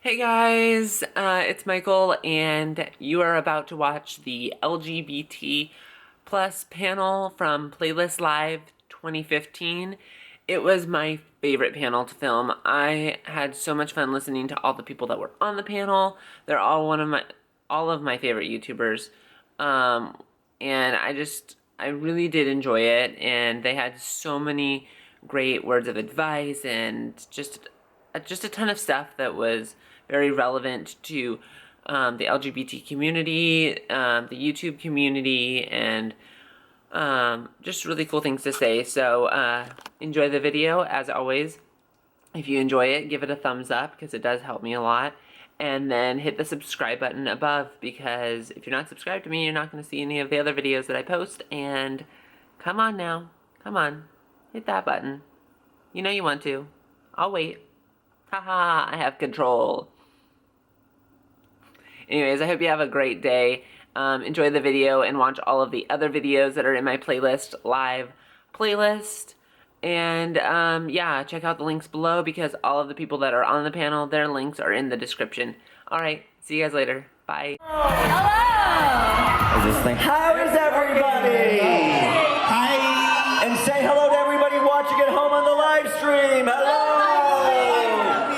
Hey guys, it's Michael, and you are about to watch the LGBT plus panel from Playlist Live 2015. It was my favorite panel to film. I had so much fun listening to all the people that were on the panel. They're all all of my favorite YouTubers, and I really did enjoy it. And they had so many great words of advice and just a ton of stuff that was very relevant to the LGBT community, the YouTube community, and just really cool things to say. So enjoy the video, as always. If you enjoy it, give it a thumbs up, because it does help me a lot. And then hit the subscribe button above, because if you're not subscribed to me, you're not going to see any of the other videos that I post. And come on now. Come on. Hit that button. You know you want to. I'll wait. Haha, I have control. Anyways, I hope you have a great day. Enjoy the video and watch all of the other videos that are in my Playlist Live playlist. And yeah, check out the links below, because all of the people that are on the panel, their links are in the description. Alright, see you guys later. Bye. Hello! Is this thing? How is everybody? Hi! And say hello to everybody watching at home on the live stream. Hello!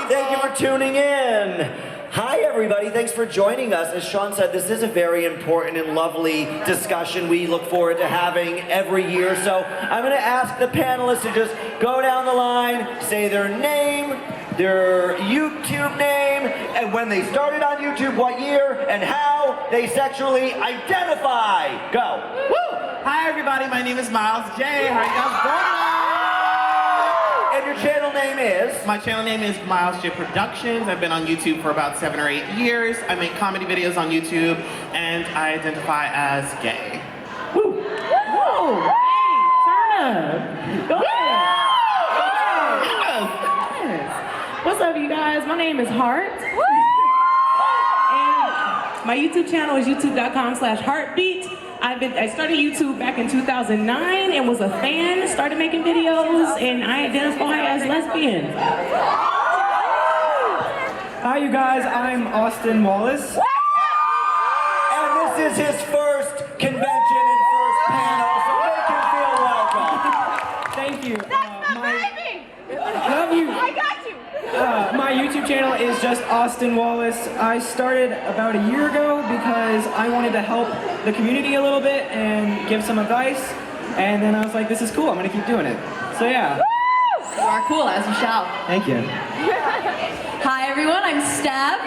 Thank you for tuning in. Hi everybody, thanks for joining us. As Sean said, this is a very important and lovely discussion we look forward to having every year. So I'm going to ask the panelists to just go down the line, say their name, their YouTube name, and when they started on YouTube, what year, and how they sexually identify. Go. Woo! Hi everybody, my name is MilesJai. How are you guys doing? And your channel name is? My channel name is MilesJai Productions. I've been on YouTube for about 7 or 8 years. I make comedy videos on YouTube, and I identify as gay. Woo! Whoa! Hey, turn up! Go ahead! Yes. What's up, you guys? My name is Hart. And my YouTube channel is youtube.com/Hartbeat. I started YouTube back in 2009 and was a fan, started making videos, and I identify as lesbian. Hi you guys, I'm Austin Wallis. And this is his first convention and first panel, so make him feel welcome. Thank you. Love you. I got you. My YouTube channel is just Austin Wallis. I started about a year ago because I wanted to help the community a little bit and give some advice. And then I was like, this is cool, I'm gonna keep doing it. So yeah. You are cool, as you shall. Thank you. Hi everyone, I'm Steph.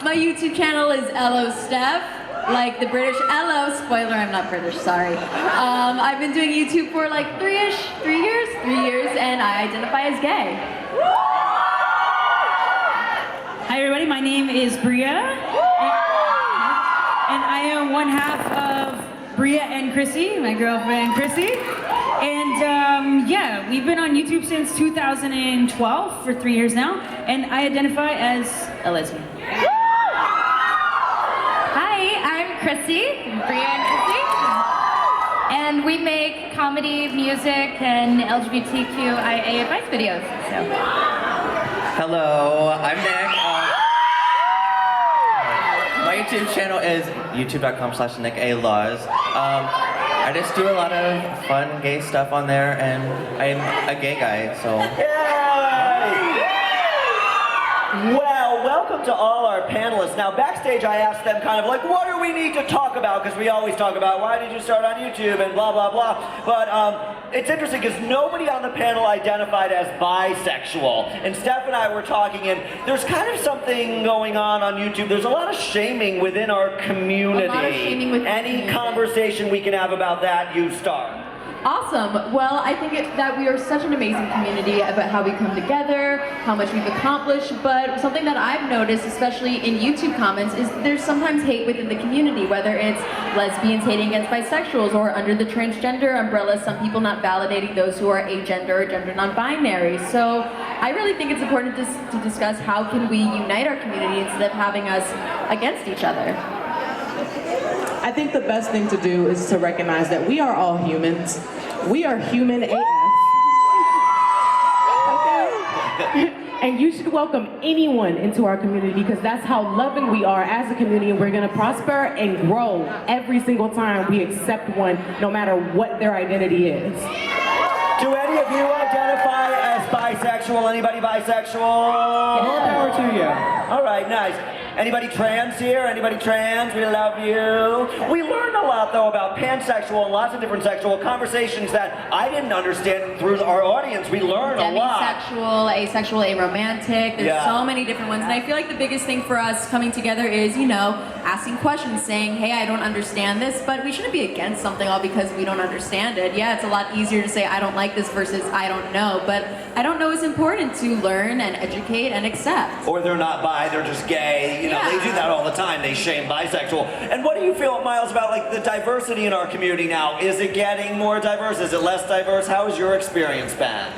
My YouTube channel is ElloSteph. Like the British Ello. Spoiler, I'm not British, sorry. I've been doing YouTube for like 3 years, and I identify as gay. Hi everybody, my name is Bria, and I am one half of Bria and Chrissy, my girlfriend Chrissy. And yeah, we've been on YouTube since 2012, for 3 years now, and I identify as a lesbian. Chrissy, Bria and Chrissy, and we make comedy, music, and LGBTQIA advice videos. So. Hello, I'm Nick. My YouTube channel is youtube.com/Nickalaws. I just do a lot of fun gay stuff on there, and I'm a gay guy, so. Well, welcome to all our panelists. Now, backstage I asked them kind of like, what do we need to talk about? Because we always talk about, why did you start on YouTube and blah, blah, blah. But it's interesting because nobody on the panel identified as bisexual. And Steph and I were talking, and there's kind of something going on YouTube. There's a lot of shaming within our community. A lot of shaming within Any community. Conversation we can have about that, you start. Awesome. Well, I think that we are such an amazing community about how we come together, how much we've accomplished, but something that I've noticed, especially in YouTube comments, is there's sometimes hate within the community, whether it's lesbians hating against bisexuals, or under the transgender umbrella, some people not validating those who are agender or gender non-binary. So I really think it's important to discuss how can we unite our community instead of having us against each other. I think the best thing to do is to recognize that we are all humans. We are human AF. Okay? And you should welcome anyone into our community because that's how loving we are as a community, and we're gonna prosper and grow every single time we accept one, no matter what their identity is. Do any of you identify as bisexual? Anybody bisexual? More power to you. All right, nice. Anybody trans here? Anybody trans? We love you. We learned a lot, though, about pansexual and lots of different sexual conversations that I didn't understand through our audience. We learned a lot. Demisexual, asexual, aromantic. There's so many different ones. And I feel like the biggest thing for us coming together is, you know, asking questions, saying, hey, I don't understand this, but we shouldn't be against something all because we don't understand it. Yeah, it's a lot easier to say, I don't like this versus I don't know. But I don't know is important to learn and educate and accept. Or they're not bi, they're just gay. You know, they do that all the time. They shame bisexual. And what do you feel, Miles, about like the diversity in our community now? Is it getting more diverse? Is it less diverse? How has your experience been?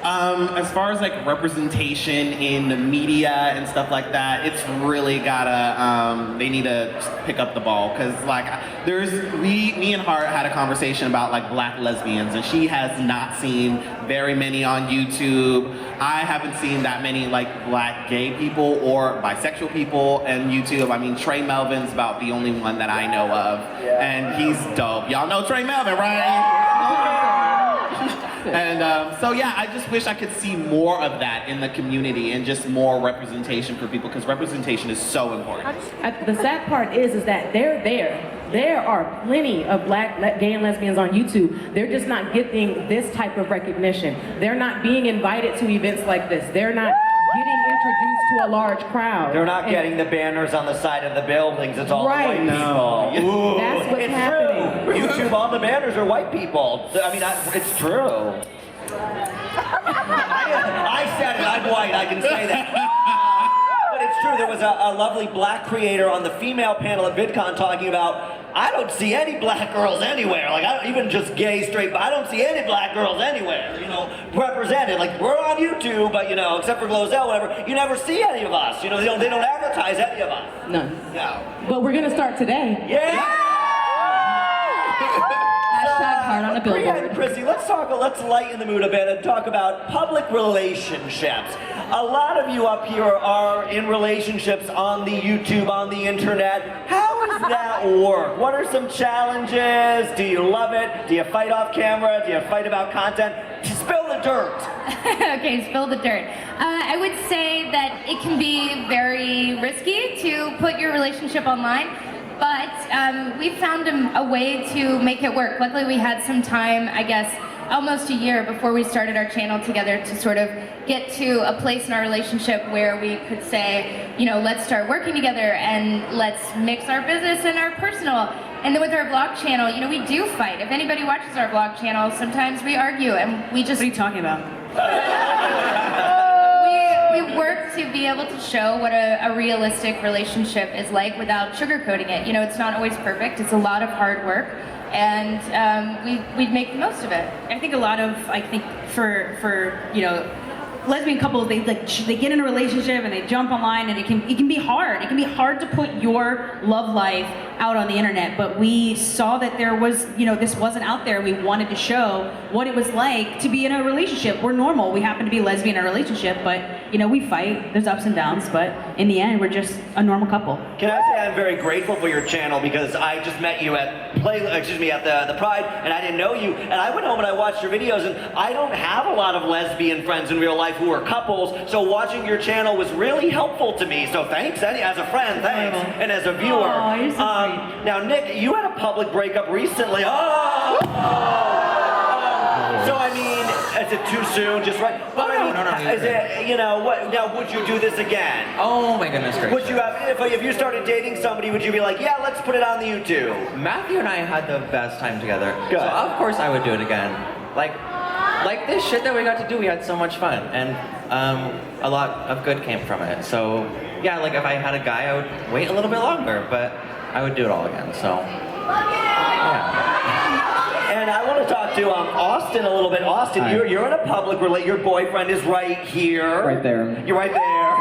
As far as like representation in the media and stuff like that, it's really gotta, they need to pick up the ball. Cause like, me and Hart had a conversation about like black lesbians, and she has not seen very many on YouTube. I haven't seen that many like black gay people or bisexual people on YouTube. I mean, Trey Melvin's about the only one that I know of, and he's dope. Y'all know Trey Melvin, right? And so yeah, I just wish I could see more of that in the community and just more representation for people, because representation is so important. The sad part is that they're there. There are plenty of black, gay, and lesbians on YouTube. They're just not getting this type of recognition. They're not being invited to events like this. They're not getting introduced to a large crowd. They're not getting the banners on the side of the buildings. It's all white people. Ooh. That's what's happening. True. YouTube, all the banners are white people. I mean, it's true. I said it, I'm white, I can say that. But it's true, there was a lovely black creator on the female panel at VidCon talking about, I don't see any black girls anywhere. Like, I don't, even just gay, straight, but I don't see any black girls anywhere, you know, represented. Like, we're on YouTube, but, you know, except for Glozell, whatever, you never see any of us. You know, they don't advertise any of us. None. No. But we're gonna start today. Yeah! Hard on a Bria billboard. and Chrissy, let's lighten the mood a bit and talk about public relationships. A lot of you up here are in relationships on the YouTube, on the internet. How does that work? What are some challenges? Do you love it? Do you fight off camera? Do you fight about content? Spill the dirt. Okay, spill the dirt. I would say that it can be very risky to put your relationship online. But we found a way to make it work. Luckily, we had some time, I guess, almost a year before we started our channel together to sort of get to a place in our relationship where we could say, you know, let's start working together and let's mix our business and our personal. And then with our vlog channel, you know, we do fight. If anybody watches our vlog channel, sometimes we argue and we just... What are you talking about? We work to be able to show what a realistic relationship is like without sugarcoating it. You know, it's not always perfect. It's a lot of hard work, and we make the most of it. I think a lot of, for you know, lesbian couples, they get in a relationship and they jump online, and it can be hard. It can be hard to put your love life out on the internet, but we saw that there was, you know, this wasn't out there. We wanted to show what it was like to be in a relationship. We're normal. We happen to be lesbian in a relationship, but, you know, we fight. There's ups and downs, but in the end, we're just a normal couple. Can I say I'm very grateful for your channel, because I just met you at the Pride, and I didn't know you, and I went home and I watched your videos, and I don't have a lot of lesbian friends in real life who are couples, so watching your channel was really helpful to me. So thanks, as a friend, thanks, and as a viewer. Oh, you're so sweet. Now, Nick, you had a public breakup recently. So I mean, is it too soon? Just right? But No. Is it, you know, what? Now, would you do this again? Oh my goodness gracious. Would you have, if you started dating somebody, would you be like, yeah, let's put it on the YouTube? Matthew and I had the best time together. Good. So of course I would do it again. Like this shit that we got to do, we had so much fun, and a lot of good came from it. So yeah, like if I had a guy, I would wait a little bit longer, but I would do it all again. So yeah. And I want to talk to Austin a little bit. Austin, Hi. you're in a public relate. Your boyfriend is right here. Right there. You're right there.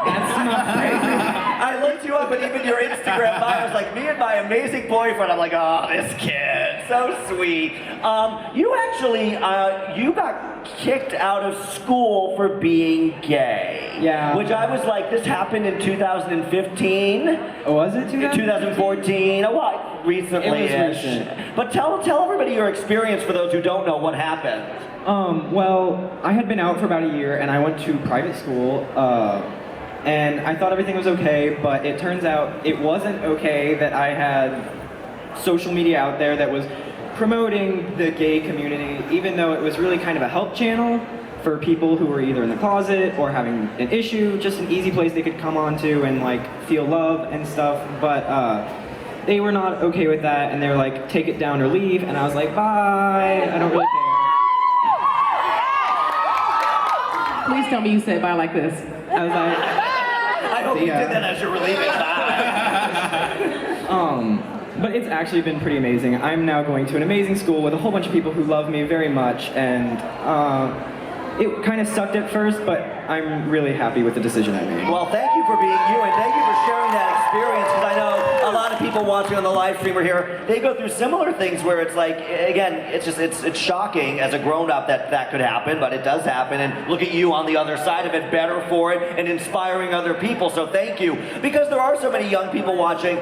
That's not crazy. I looked you up and even your Instagram bio was like, me and my amazing boyfriend. I'm like, oh, this kid, so sweet. You actually, you got kicked out of school for being gay. Yeah. Which I was like, this happened in 2015. Oh, was it 2014? Oh, what? Recently. It was recent. But tell everybody your experience for those who don't know what happened. Well, I had been out for about a year and I went to private school, and I thought everything was okay, but it turns out it wasn't okay that I had social media out there that was promoting the gay community, even though it was really kind of a help channel for people who were either in the closet or having an issue, just an easy place they could come onto and like feel love and stuff, but they were not okay with that and they were like, take it down or leave, and I was like, bye, I don't really care. Please tell me you said bye like this. I was like, I hope you did that as you were leaving. But it's actually been pretty amazing. I'm now going to an amazing school with a whole bunch of people who love me very much, and it kind of sucked at first, but I'm really happy with the decision I made. Well, thank you for being you, and thank you for sharing that experience, because I know a lot of people watching on the live stream are here, they go through similar things where it's like, again, it's shocking as a grown-up that could happen, but it does happen, and look at you on the other side of it, better for it, and inspiring other people, so thank you. Because there are so many young people watching,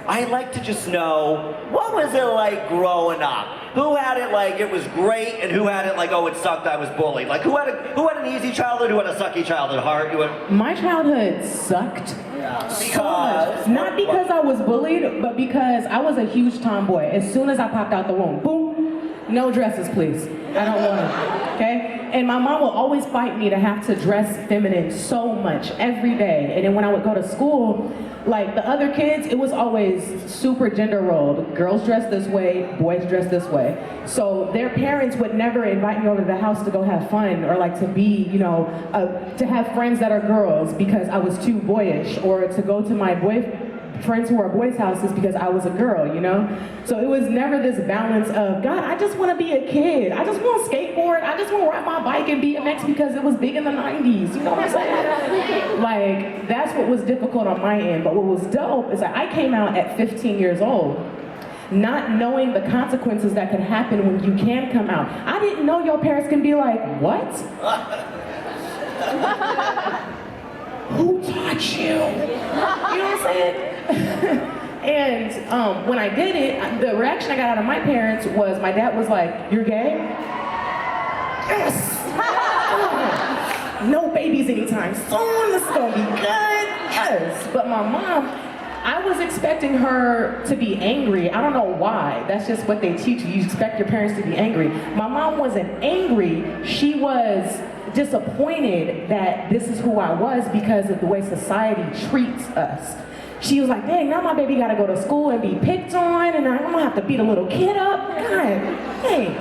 I'd like to just know, what was it like growing up? Who had it like it was great, and who had it like, oh, it sucked, I was bullied? Like, who had an easy childhood, who had a sucky childhood? Hart? My childhood sucked. Because? Not because I was bullied, but because I was a huge tomboy. As soon as I popped out the womb, boom, no dresses, please. I don't want them, okay? And my mom will always fight me to have to dress feminine so much, every day. And then when I would go to school, like the other kids, it was always super gender rolled. Girls dress this way, boys dress this way. So their parents would never invite me over to the house to go have fun or like to be, you know, to have friends that are girls because I was too boyish, or to go to my friends who are boys' houses because I was a girl, you know? So it was never this balance of, God, I just want to be a kid. I just want to skateboard. I just want to ride my bike and BMX because it was big in the 90s. You know what I'm saying? Like, that's what was difficult on my end. But what was dope is that I came out at 15 years old, not knowing the consequences that could happen when you can come out. I didn't know your parents can be like, what? Who taught you? You know what I'm saying? And when I did it, the reaction I got out of my parents was, my dad was like, you're gay? Yes! No babies anytime soon, this is gonna be good, yes! But my mom, I was expecting her to be angry. I don't know why. That's just what they teach you. You expect your parents to be angry. My mom wasn't angry. She was disappointed that this is who I was because of the way society treats us. She was like, dang, now my baby gotta go to school and be picked on, and I'm gonna have to beat a little kid up. God, dang.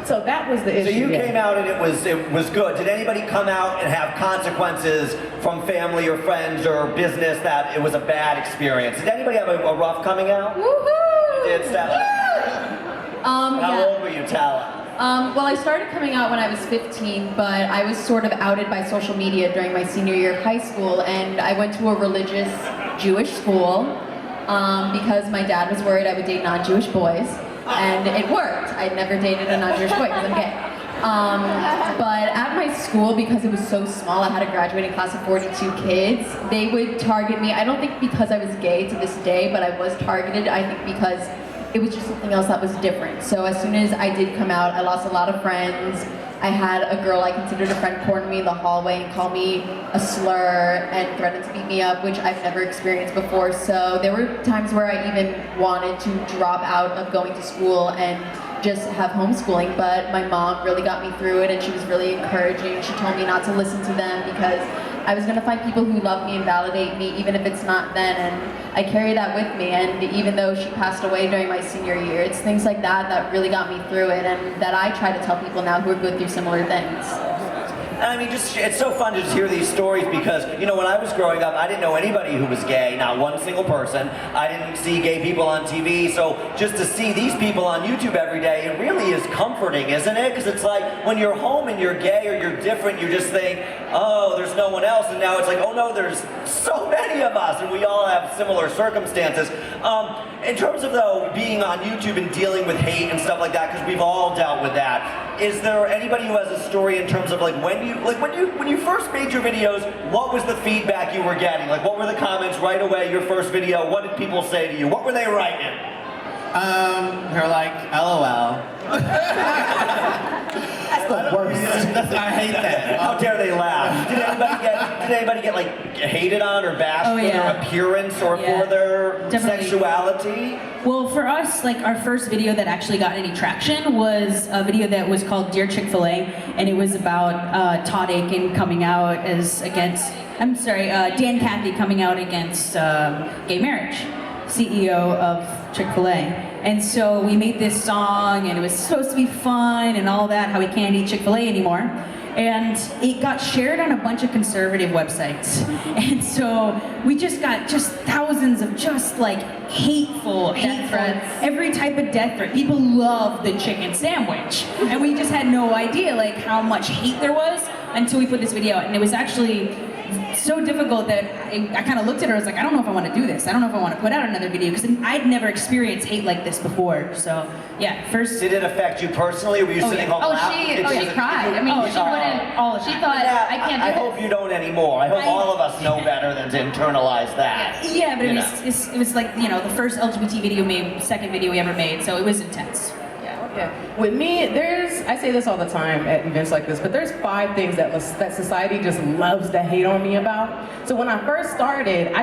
So that was the issue. So you came out and it was good. Did anybody come out and have consequences from family or friends or business that it was a bad experience? Did anybody have a rough coming out? Woohoo! You did, Stella? How old were you, Tala? Well, I started coming out when I was 15, but I was sort of outed by social media during my senior year of high school, and I went to a religious Jewish school because my dad was worried I would date non-Jewish boys, and it worked. I'd never dated a non-Jewish boy because I'm gay. But at my school, because it was so small, I had a graduating class of 42 kids, they would target me. I don't think because I was gay to this day, but I was targeted, I think because it was just something else that was different. So as soon as I did come out, I lost a lot of friends. I had a girl I considered a friend corner me in the hallway and call me a slur and threatened to beat me up, which I've never experienced before. So there were times where I even wanted to drop out of going to school and just have homeschooling, but my mom really got me through it, and she was really encouraging. She told me not to listen to them because I was gonna find people who love me and validate me, even if it's not then, and I carry that with me. And even though she passed away during my senior year, it's things like that that really got me through it, and that I try to tell people now who are going through similar things. I mean, just it's so fun to just hear these stories because, you know, when I was growing up, I didn't know anybody who was gay, not one single person. I didn't see gay people on TV, so just to see these people on YouTube every day, it really is comforting, isn't it? Because it's like when you're home and you're gay or you're different, you just think, oh, there's no one else, and now it's like, oh no, there's so many of us, and we all have similar circumstances. In terms of though being on YouTube and dealing with hate and stuff like that, because we've all dealt with that, is there anybody who has a story in terms of like when you first made your videos, what was the feedback you were getting? Like what were the comments right away, your first video? What did people say to you? What were they writing? They're like, LOL. That's the worst. I hate that. How dare they laugh? Did anybody get like hated on or bashed for their appearance or for their sexuality? Well, for us, like our first video that actually got any traction was a video that was called Dear Chick-fil-A, and it was about Todd Aiken coming out Dan Cathy coming out against gay marriage, CEO of Chick-fil-A. And so we made this song, and it was supposed to be fun and all that, how we can't eat Chick-fil-A anymore. And it got shared on a bunch of conservative websites. And so we just got thousands of hateful, every type of death threat. People love the chicken sandwich. And we just had no idea like how much hate there was until we put this video out. And it was actually so difficult that I kind of looked at her. I was like, I don't know if I want to do this. I don't know if I want to put out another video because I'd never experienced hate like this before. So yeah, first. Did it affect you personally? Or were you sitting home laughing? She cried. I mean, she wouldn't. She thought I can't do I this. hope you don't anymore. I hope all of us know better than to internalize that. Yeah, but it was like the first LGBT video second video we ever made. So it was intense. Yeah. With me, I say this all the time at events like this, but there's 5 things that society just loves to hate on me about. So when I first started, now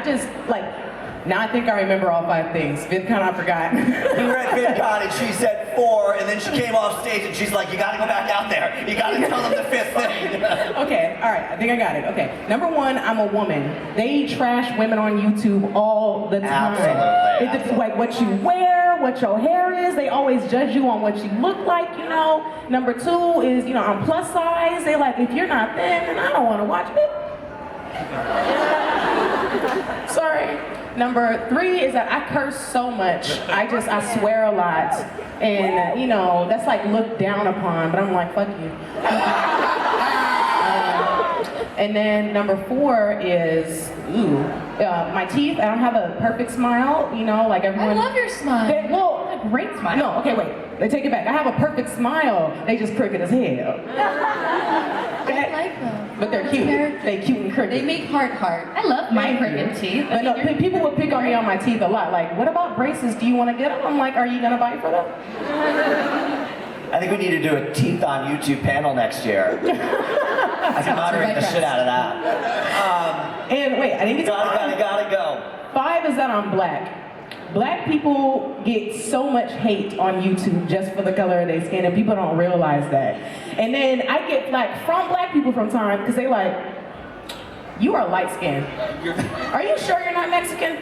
I think I remember all 5 things. VidCon, I forgot. We were at VidCon and she said 4, and then she came off stage and she's like, you gotta go back out there. You gotta tell them the 5th thing. Okay, all right, I think I got it. Okay, number 1, I'm a woman. They trash women on YouTube all the time. Absolutely. It's like what you wear, what your hair is. They always judge you on what you look like, Number 2 is, I'm plus size. They like, if you're not thin, then I don't want to watch it. Sorry. Number 3 is that I curse so much. I swear a lot. And, that's like looked down upon, but I'm like, fuck you. And then number 4 is, my teeth. I don't have a perfect smile, like everyone. I love your smile. A great smile. No, okay, wait. They take it back. I have a perfect smile. They just crooked as hell. I like them. But they're cute. They're cute and crooked. They make heart. I love my crooked teeth. But no, people would pick on me on my teeth a lot. Like, what about braces? Do you want to get them? I'm like, are you gonna buy for them? I think we need to do a teeth on YouTube panel next year. I can moderate the shit out of that. And wait, I didn't get to gotta go. 5 is that I'm black. Black people get so much hate on YouTube just for the color of their skin, and people don't realize that. And then I get flack from black people from time because they like, you are light skinned. Are you sure you're not Mexican?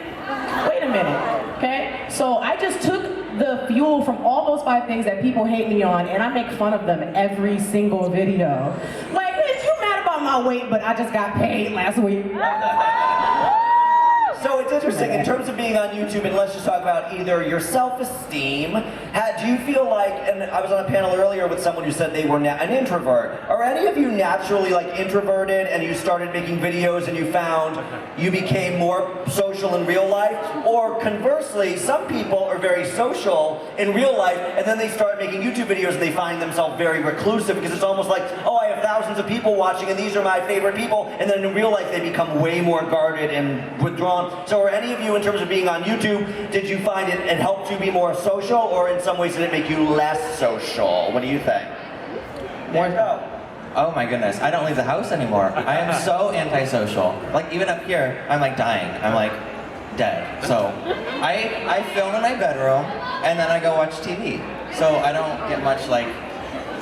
Wait a minute, okay? So I just took the fuel from all those 5 things that people hate me on, and I make fun of them every single video. Like, bitch, you mad about my weight, but I just got paid last week. So it's interesting, in terms of being on YouTube, and let's just talk about either your self-esteem, do you feel like, and I was on a panel earlier with someone who said they were an introvert. Are any of you naturally introverted and you started making videos and you found you became more social in real life? Or conversely, some people are very social in real life and then they start making YouTube videos and they find themselves very reclusive because it's almost like, oh, I have thousands of people watching and these are my favorite people, and then in real life they become way more guarded and withdrawn. So are any of you, in terms of being on YouTube, did you find it helped you be more social, or in some ways did it make you less social? What do you think? More go. Oh my goodness, I don't leave the house anymore. I am so antisocial. Like even up here, I'm like dying. I'm like dead. So I film in my bedroom and then I go watch TV. So I don't get much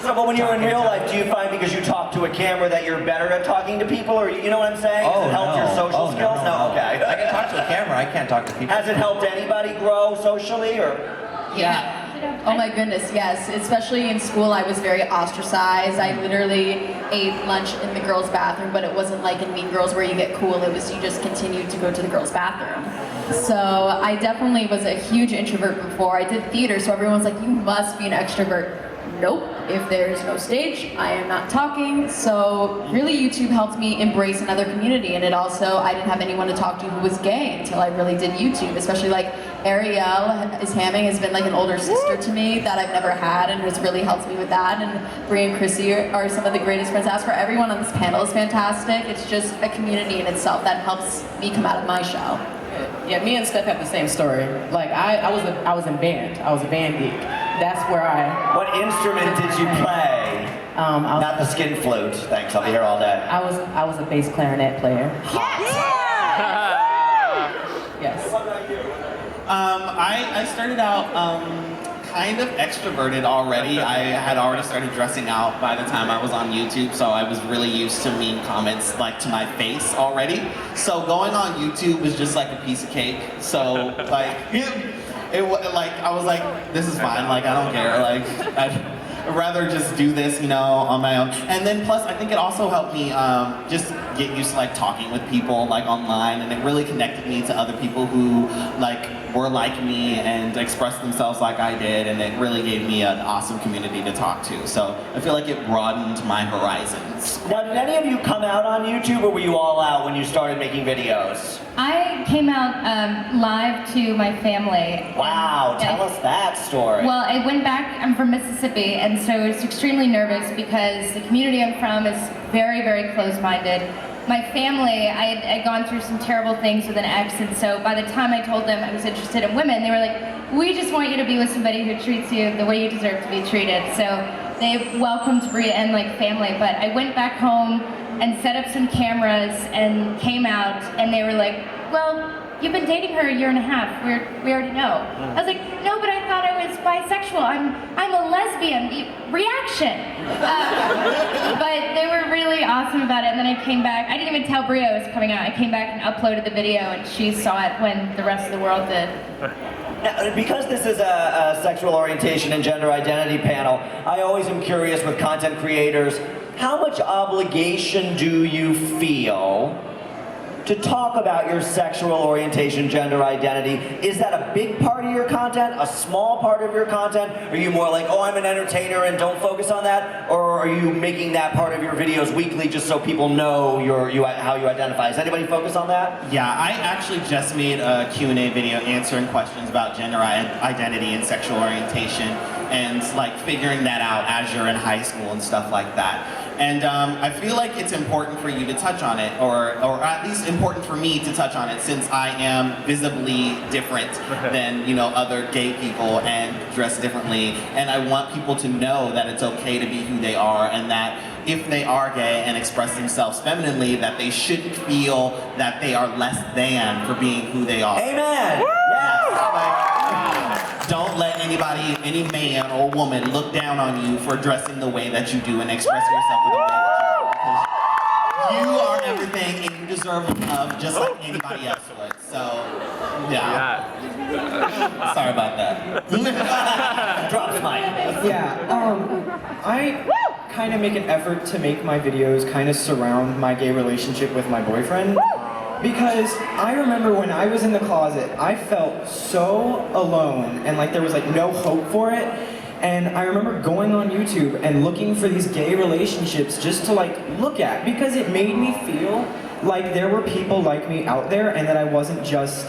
So, but when you're in real life, do you find because you talk to a camera that you're better at talking to people, or you know what I'm saying? Does it help your social skills? No, okay. I can talk to a camera, I can't talk to people. Has it helped anybody grow socially, or? Yeah. Oh my goodness, yes. Especially in school, I was very ostracized. I literally ate lunch in the girls' bathroom, but it wasn't like in Mean Girls where you get cool. It was you just continued to go to the girls' bathroom. So I definitely was a huge introvert before. I did theater, so everyone was like, you must be an extrovert. Nope, if there's no stage, I am not talking. So really YouTube helped me embrace another community, and it also, I didn't have anyone to talk to who was gay until I really did YouTube, especially like Ariel is Hamming has been like an older sister to me that I've never had and has really helped me with that, and Bria and Chrissy are some of the greatest friends. As for everyone on this panel is fantastic. It's just a community in itself that helps me come out of my shell. Yeah, me and Steph have the same story. Like I was in band. I was a band geek. That's where I. What instrument did you play? Not the skin flute. Thanks. I'll be here all day. I was a bass clarinet player. Yes. I started out kind of extroverted already. I had already started dressing out by the time I was on YouTube, so I was really used to mean comments like to my face already. So going on YouTube was just like a piece of cake. So like like I was like, this is fine. Like I don't care. Like I'd rather just do this, you know, on my own. And then plus, I think it also helped me just get used to like talking with people like online, and it really connected me to other people who like were like me and expressed themselves like I did, and it really gave me an awesome community to talk to. So I feel like it broadened my horizons. Now, did any of you come out on YouTube, or were you all out when you started making videos? I came out live to my family. Wow, tell us that story. Well, I went back, I'm from Mississippi, and so I was extremely nervous because the community I'm from is very, very close-minded. My family, I had gone through some terrible things with an ex, and so by the time I told them I was interested in women, they were like, we just want you to be with somebody who treats you the way you deserve to be treated. So they welcomed Bria and like family, but I went back home and set up some cameras and came out, and they were like, well, you've been dating her a year and a half. We already know. I was like, no, but I thought I was bisexual. I'm a lesbian. Reaction. But they were really awesome about it. And then I came back. I didn't even tell Bria I was coming out. I came back and uploaded the video, and she saw it when the rest of the world did. Now, because this is a sexual orientation and gender identity panel, I always am curious with content creators, how much obligation do you feel to talk about your sexual orientation, gender identity? Is that a big part of your content, a small part of your content? Are you more like, oh, I'm an entertainer and don't focus on that? Or are you making that part of your videos weekly just so people know how you identify? Does anybody focus on that? Yeah, I actually just made a Q&A video answering questions about gender identity and sexual orientation, and like figuring that out as you're in high school and stuff like that. And I feel like it's important for you to touch on it, or at least important for me to touch on it, since I am visibly different than, you know, other gay people and dress differently. And I want people to know that it's okay to be who they are, and that if they are gay and express themselves femininely, that they shouldn't feel that they are less than for being who they are. Amen! Yes! Don't let anybody, any man or woman, look down on you for dressing the way that you do and expressing yourself the way that you do. You are everything, and you deserve love just like anybody else would. So, yeah. Sorry about that. Drop the mic. Yeah, I kind of make an effort to make my videos kind of surround my gay relationship with my boyfriend. Because I remember when I was in the closet, I felt so alone and like there was like no hope for it. And I remember going on YouTube and looking for these gay relationships just to like look at, because it made me feel like there were people like me out there and that I wasn't just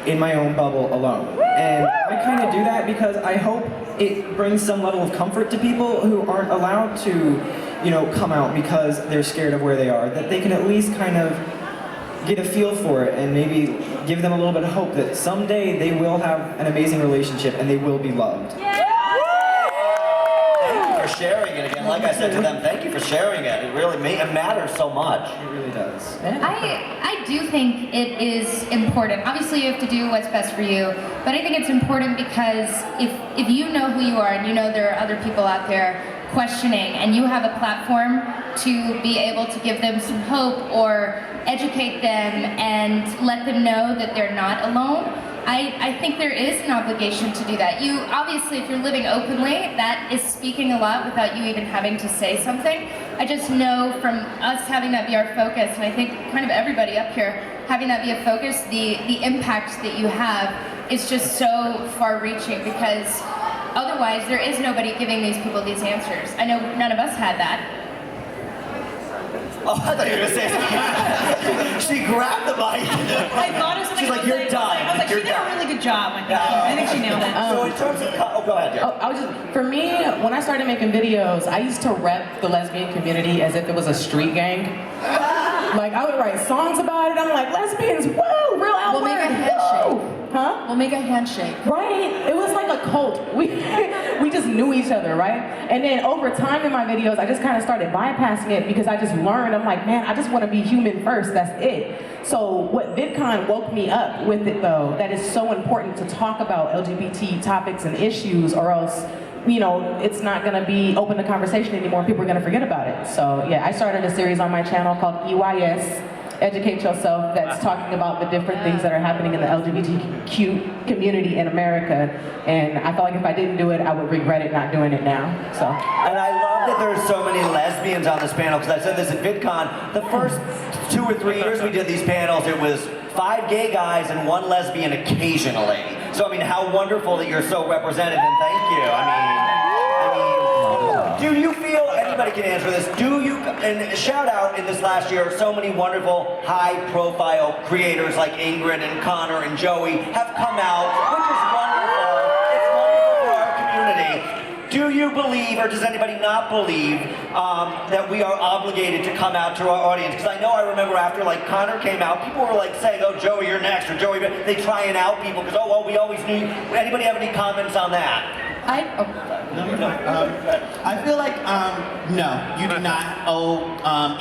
in my own bubble alone. And I kind of do that because I hope it brings some level of comfort to people who aren't allowed to, you know, come out because they're scared of where they are, that they can at least kind of get a feel for it and maybe give them a little bit of hope that someday they will have an amazing relationship and they will be loved. Thank you for sharing it again. Like I said to them, thank you for sharing it. It really it matters so much. It really does. I do think it is important. Obviously you have to do what's best for you, but I think it's important because if you know who you are and you know there are other people out there questioning, and you have a platform to be able to give them some hope or educate them and let them know that they're not alone, I think there is an obligation to do that. You, obviously, if you're living openly, that is speaking a lot without you even having to say something. I just know from us having that be our focus, and I think kind of everybody up here having that be a focus, the impact that you have is just so far-reaching, because otherwise there is nobody giving these people these answers. I know none of us had that. Oh, I thought you were going to say something. She grabbed the mic. I thought it was something. She's like, you're done. I was like, she did a really good job. I think she nailed it. So in terms of, oh, go ahead, Jerry. I was just, for me, when I started making videos, I used to rep the lesbian community as if it was a street gang. Like, I would write songs about it. I'm like, lesbians, woo, real outward. We'll make a handshake. Woo. Huh? We'll make a handshake. Right? It was like a cult. We just knew each other, right? And then over time in my videos, I just kind of started bypassing it because I just learned, I'm like, man, I just want to be human first, that's it. So what VidCon woke me up with it though, that is so important to talk about LGBT topics and issues, or else, you know, it's not gonna be open to conversation anymore. People are gonna forget about it. So yeah, I started a series on my channel called EYS, Educate Yourself, that's talking about the different things that are happening in the LGBTQ community in America. And I felt like if I didn't do it, I would regret it not doing it now, so. And I love that there's so many lesbians on this panel, because I said this at VidCon. The first 2 or 3 years we did these panels, it was 5 gay guys and 1 lesbian occasionally. So I mean, how wonderful that you're so represented, and thank you. Do you feel, anybody can answer this, do you, and shout out in this last year, so many wonderful high profile creators like Ingrid and Connor and Joey have come out, which is wonderful. It's wonderful for our community. Do you believe, or does anybody not believe, that we are obligated to come out to our audience? Because I know I remember after like Connor came out, people were like saying, oh, Joey, you're next, or Joey, they try and out people because, oh, well, we always knew. Anybody have any comments on that? I feel like, no, you do not owe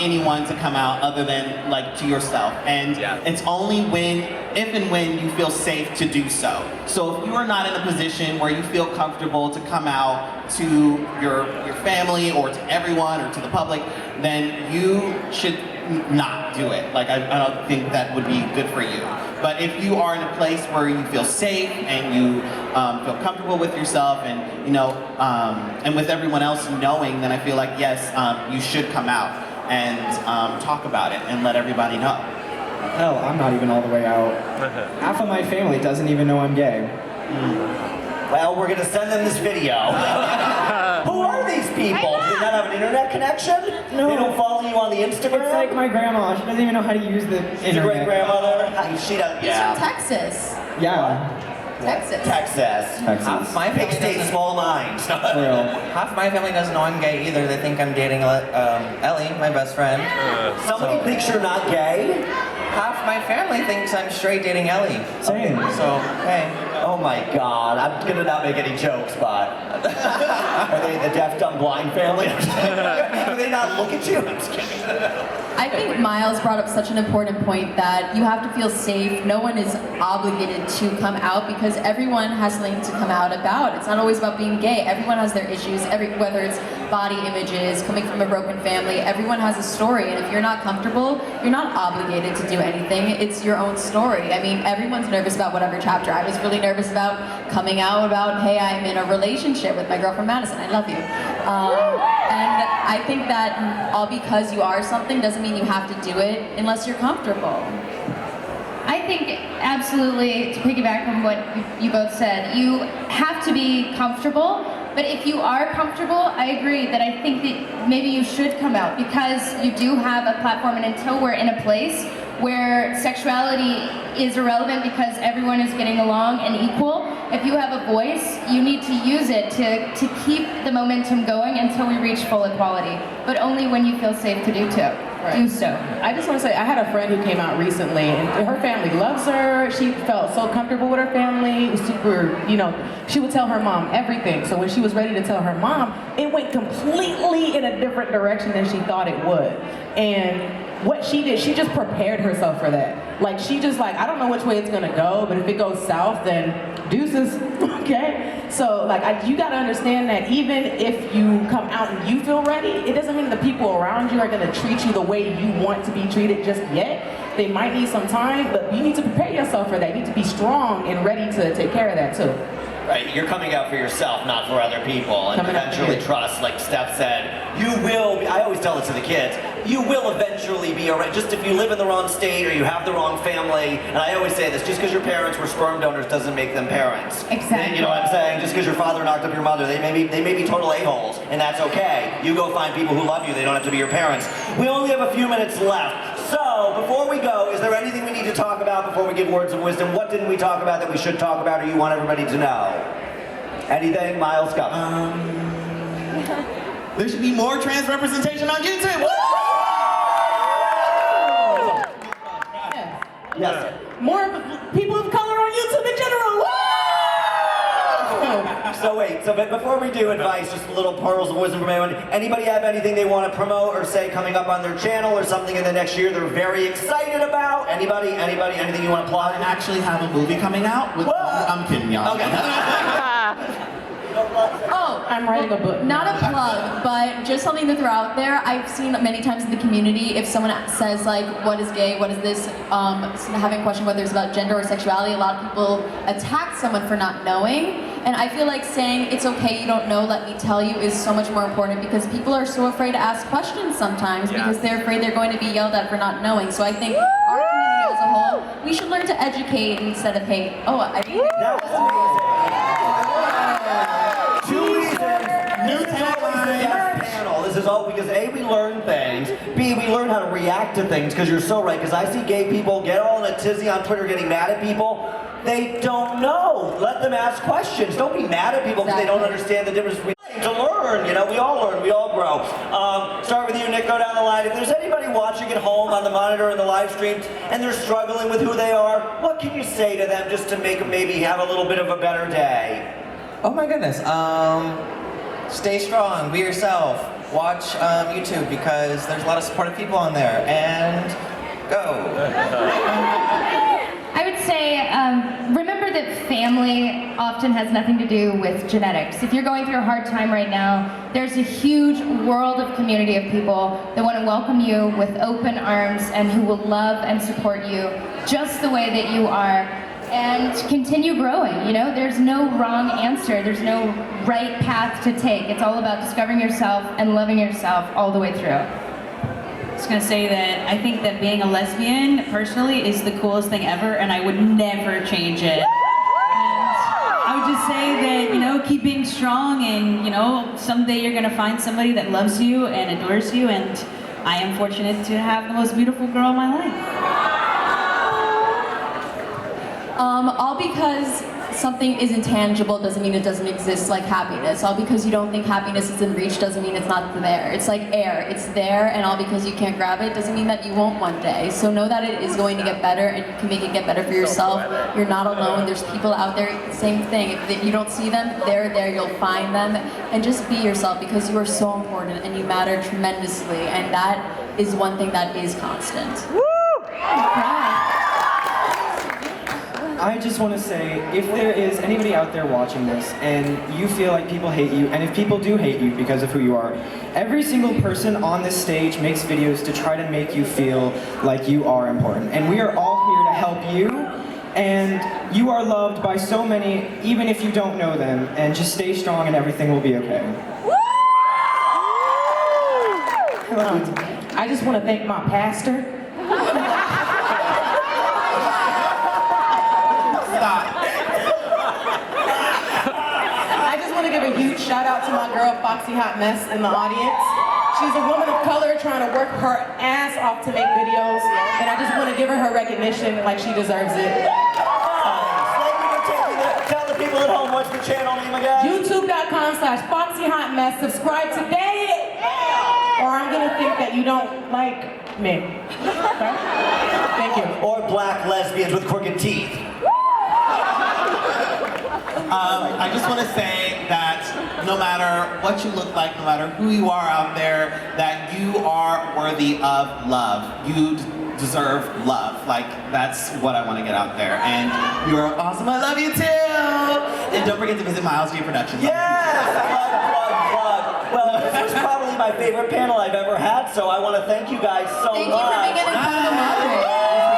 anyone to come out other than like to yourself. And it's only if and when you feel safe to do so. So if you are not in a position where you feel comfortable to come out to your family or to everyone or to the public, then you should not do it. Like, I don't think that would be good for you. But if you are in a place where you feel safe and you feel comfortable with yourself and, you know, and with everyone else knowing, then I feel like, yes, you should come out and talk about it and let everybody know. Hell, I'm not even all the way out. Half of my family doesn't even know I'm gay. Well, we're gonna send them this video. Who are these people? Do they not have an internet connection? No. They don't follow you on the Instagram? It's like my grandma. She doesn't even know how to use the internet. Your great grandmother? She doesn't. He's from Texas. Yeah. Texas. Half my Big family state, doesn't- small minds. Half my family doesn't know I'm gay either. They think I'm dating Ellie, my best friend. Somebody thinks you're not gay? Half my family thinks I'm straight dating Ellie. Same. So, hey. Oh my God, I'm gonna not make any jokes, but are they the deaf, dumb, blind family? Do they not look at you? I'm just kidding. I think Miles brought up such an important point that you have to feel safe. No one is obligated to come out because everyone has something to come out about. It's not always about being gay. Everyone has their issues, whether it's body images, coming from a broken family, everyone has a story. And if you're not comfortable, you're not obligated to do anything. It's your own story. I mean, everyone's nervous about whatever chapter. I was really nervous about coming out about, hey, I'm in a relationship with my girlfriend Madison. I love you. And I think that all because you are something doesn't mean you have to do it unless you're comfortable. I think absolutely, to piggyback on what you both said, you have to be comfortable, but if you are comfortable, I agree that I think that maybe you should come out because you do have a platform, and until we're in a place where sexuality is irrelevant because everyone is getting along and equal, if you have a voice, you need to use it to keep the momentum going until we reach full equality, but only when you feel safe to do so. I just want to say, I had a friend who came out recently, and her family loves her. She felt so comfortable with her family, super, you know, she would tell her mom everything. So when she was ready to tell her mom, it went completely in a different direction than she thought it would. And what she did, she just prepared herself for that. Like, she just like, I don't know which way it's gonna go, but if it goes south, then deuces, okay? So, like, you gotta understand that even if you come out and you feel ready, it doesn't mean the people around you are gonna treat you the way you want to be treated just yet. They might need some time, but you need to prepare yourself for that. You need to be strong and ready to take care of that too. Right, you're coming out for yourself, not for other people, and eventually trust, like Steph said, you will, I always tell it to the kids, you will eventually be alright, just if you live in the wrong state or you have the wrong family, and I always say this, just because your parents were sperm donors doesn't make them parents. Exactly. You know what I'm saying? Just because your father knocked up your mother, they may be total a-holes, and that's okay. You go find people who love you, they don't have to be your parents. We only have a few minutes left. So, before we go, is there anything we need to talk about before we give words of wisdom? What didn't we talk about that we should talk about or you want everybody to know? Anything? Miles, go. There should be more trans representation on YouTube. Yes. More people of color on YouTube in general. So wait, but before we do advice, just a little pearls of wisdom from anyone. Anybody have anything they want to promote or say coming up on their channel or something in the next year they're very excited about? Anybody, anything you want to plug? I actually have a movie coming out. I'm kidding, y'all. Okay. Oh, I'm writing a book. Not a plug, but just something to throw out there. I've seen many times in the community, if someone says like, what is gay, what is this, having a question whether it's about gender or sexuality, a lot of people attack someone for not knowing. And I feel like saying, it's okay, you don't know, let me tell you, is so much more important because people are so afraid to ask questions sometimes because they're afraid they're going to be yelled at for not knowing. So I think our community as a whole, we should learn to educate instead of hate. Oh, I mean, That was amazing. 2 reasons. New tagline panel. This is all because A, we learn things. B, we learn how to react to things because you're so right. Because I see gay people get all in a tizzy on Twitter getting mad at people. They don't know. Let them ask questions. Don't be mad at people because they don't understand the difference between to learn. You know, we all learn, we all grow. Start with you, Nick, go down the line. If there's anybody watching at home on the monitor and the live stream and they're struggling with who they are, what can you say to them just to make them maybe have a little bit of a better day? Oh my goodness. Stay strong, be yourself. Watch YouTube because there's a lot of supportive people on there. And go. I would say, remember that family often has nothing to do with genetics. If you're going through a hard time right now, there's a huge world of community of people that want to welcome you with open arms and who will love and support you just the way that you are and continue growing. You know, there's no wrong answer. There's no right path to take. It's all about discovering yourself and loving yourself all the way through. I was gonna say that I think that being a lesbian, personally, is the coolest thing ever, and I would never change it. And I would just say that, you know, keep being strong, and, you know, someday you're gonna find somebody that loves you and adores you, and I am fortunate to have the most beautiful girl in my life. all because something is intangible doesn't mean it doesn't exist, like happiness. All because you don't think happiness is in reach doesn't mean it's not there. It's like air, it's there, and all because you can't grab it doesn't mean that you won't one day. So know that it is going to get better, and you can make it get better for yourself. You're not alone, there's people out there, same thing. If you don't see them, they're there, you'll find them. And just be yourself because you are so important and you matter tremendously, and that is one thing that is constant. Woo! I just want to say, if there is anybody out there watching this and you feel like people hate you, and if people do hate you because of who you are, every single person on this stage makes videos to try to make you feel like you are important. And we are all here to help you, and you are loved by so many, even if you don't know them, and just stay strong and everything will be okay. I just want to thank my pastor. I just want to give a huge shout out to my girl Foxy Hot Mess in the audience. She's a woman of color trying to work her ass off to make videos, and I just want to give her her recognition like she deserves it. Tell the people at home, what's the channel name again? YouTube.com/FoxyHotMess. Subscribe today, or I'm gonna think that you don't like me. Okay? Thank you. Or black lesbians with crooked teeth. I just want to say, that no matter what you look like, no matter who you are out there, that you are worthy of love. You deserve love. Like, that's what I want to get out there. And you're awesome. I love you too. And don't forget to visit MilesJai Productions. Yes! Plug. Well, this was probably my favorite panel I've ever had, so I want to thank you guys so much. Thank you for being in and